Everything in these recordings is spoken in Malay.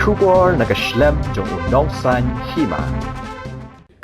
Shubor nakaslem jong nongsan Hima.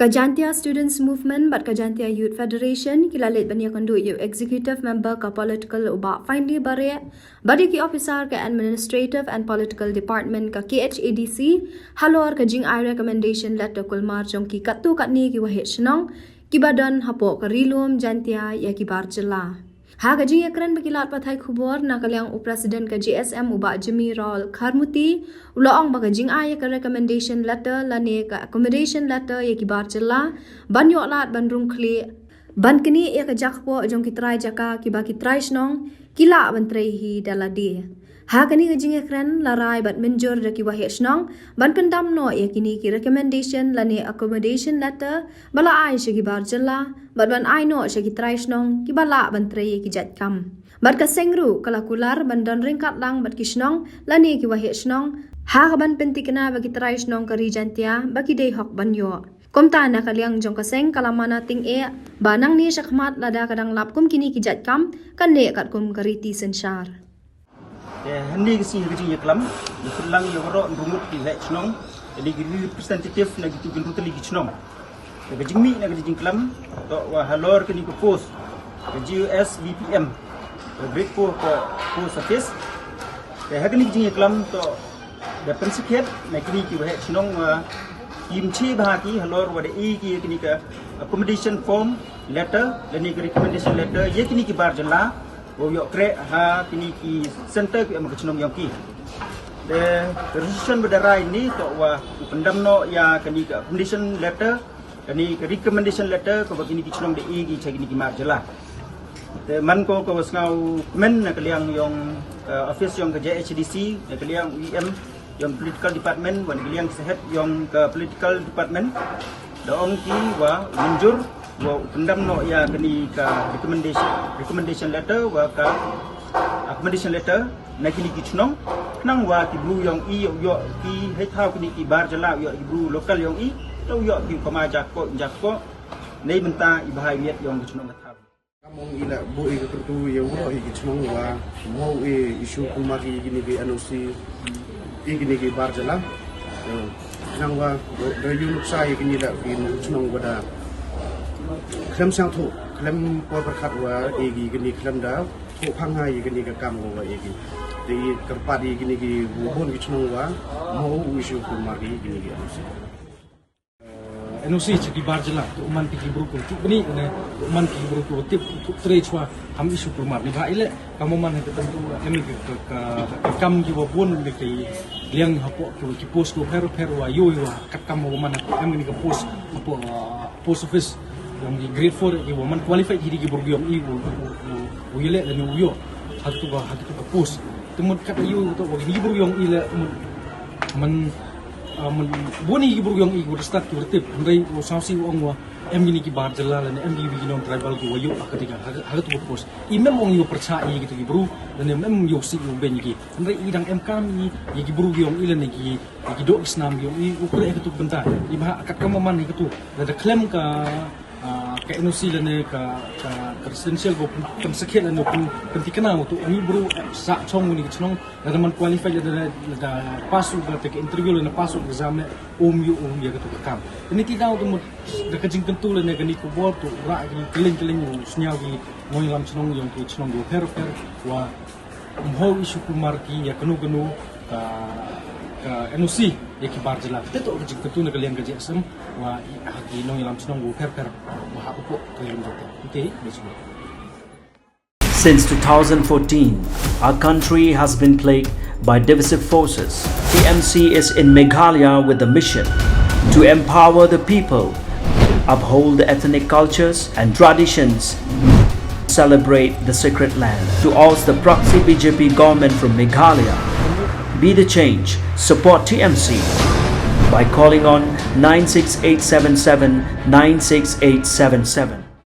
Kajantia Students Movement but Kajantia Youth Federation kilalit banya kandu yu executive member ka political uba finally bare badi ki officer ka administrative and political department ka KHADC halor ka jing I recommendation letter kulmar jong ki Katto Katne ki Waheh Shnong ki badan hapo ka rilum jantia ya ki bar Jylla. Ha ka jing ekran bakilat pathai khubor na kalyang president ka GSM uba Jimi Rol Kharmuti ulaong baga jing ay ka recommendation letter lane ka accommodation letter ya ki bar Jylla banyo lat bandrung khli ban kini ya ka jakpo jong ki try jaka ki ba ki try Shnong kila bantrei hi daladi. Ha kani ka jing ekran larai bat menjur da ki Waheh Shnong ban Pyndam no ya kini ki recommendation lane accommodation letter bala ai she ki bar Jylla bat ban ai no she ki try Shnong ki bala bantrei ki jat kam bat ka sengru kala kular bandan ringkat lang bat ki Shnong lane ki Waheh Shnong ha ka ban pentikna ba ki try Shnong ka rijantia ba ki dei hok banyo komta na kalyang jong kaseng kalamana ting e banang ni shakmat lada kadang lap kum kini ki jat kam kan ne kat kum kariti sensar. Hindi kasi yung yaklam, yung lang yung ro rumut di Waheh Shnong, jadi representative na gitu gintu tali Shnong. Kajingmi na kajing klam, to halor kini ko post, GUS VPM, break po post office. Hagani kajing yaklam to the principal na kini ki Waheh Shnong imchi bahaki halor wada ki kini ka accommodation form letter, lani ka recommendation letter, ye kini ki bar Jylla. Yok kre ha kini ki center ki amak Shnong yang ki. De resolution berdarai ni to wa Pyndam no ya kini ka accommodation letter kini ka recommendation letter ko bagini ki Shnong de ki chagi ni ki mar Jylla. De man ko wasngau men na kaliang yung office yung ka JHDC na kaliang UEM yung political department wa kaliang sehet yung ka political department daong ki wa menjur wa Pyndam no ya kini ka recommendation letter wa ka accommodation letter na kini ki Shnong nang wa ki bru yang i yo ki hai thau kini ki bar Jylla yo ki bru local yang i to yo ki kama jako nei benta i bahai miet yang ki Shnong thau kamong ila bo i kertu yo ro i ki Shnong wa mo e isu kumari gini ki anosi i gini ki bar Jylla nang wa do yuluk sai kini la ki Shnong wada klem sang thu klem po berkat wa egi gini klem da thu phangai gini ka kam wa egi di kerpadi gini ki bubun ki Shnong wa mau isu kumari gini ki NOC di bar Jylla tu man pigi bruku tu beni ne man pigi bruku tip tu trechwa ham isu kumar ni ba ile kamu man he tentu emi ka kam ki wa bun de ki liang hapo ki post ko per wa yo wa kat kam wa man emi ni ka post hapo post office yang di grade 4 i woman qualified jadi gibur giom i wo yele le no yo hatu ka post temut kat yo to wo gibur giom i le man boni gibur giom i wo start ki tip ndai wo sausi wo ngwa em gini ki bar Jylla le em gi ginom tribal ki wo yo akatika hatu post i mem ong yo percaya gitu gibru dan mem yo si yo ben gi ndai i dang em kam i gibur giom i le ne gi do islam giom i ukre itu bentar i ba kat kam man itu da claim ka ka NOC lane ka residential go pun sakit lane pun pentikna untuk ni bro sa chong ni Shnong da man qualify da pasu da ke interview lane pasu exam yu ya ka kam ini kita untuk da ka jing tentu lane ka ni ko bor tu ra ki keling snyau gi ngoi lam Shnong yang ki Shnong go per wa mo isu kumarki ya kenu ka NOC ya ki bar Jylla teto ka jing tentu na kalian ka JSM wa haki nong lam Shnong go per wa upo kalian jote okay besok. Since 2014, our country has been plagued by divisive forces. TMC is in Meghalaya with the mission to empower the people, uphold the ethnic cultures and traditions, celebrate the sacred land. To oust the proxy BJP government from Meghalaya, be the change, support TMC by calling on 96877 96877.